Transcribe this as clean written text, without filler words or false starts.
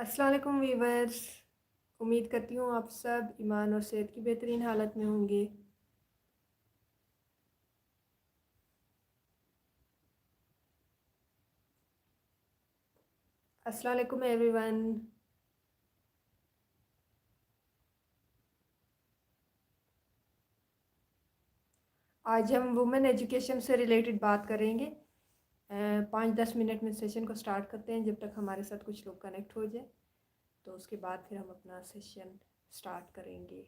अस्सलाम वालेकुम वीवर्स। उम्मीद करती हूँ आप सब ईमान और सेहत की बेहतरीन हालत में होंगे। अस्सलाम वालेकुम एवरीवन। आज हम वुमेन एजुकेशन से रिलेटेड बात करेंगे। 5-10 मिनट में सेशन को स्टार्ट करते हैं, जब तक हमारे साथ कुछ लोग कनेक्ट हो जाए तो उसके बाद फिर हम अपना सेशन स्टार्ट करेंगे।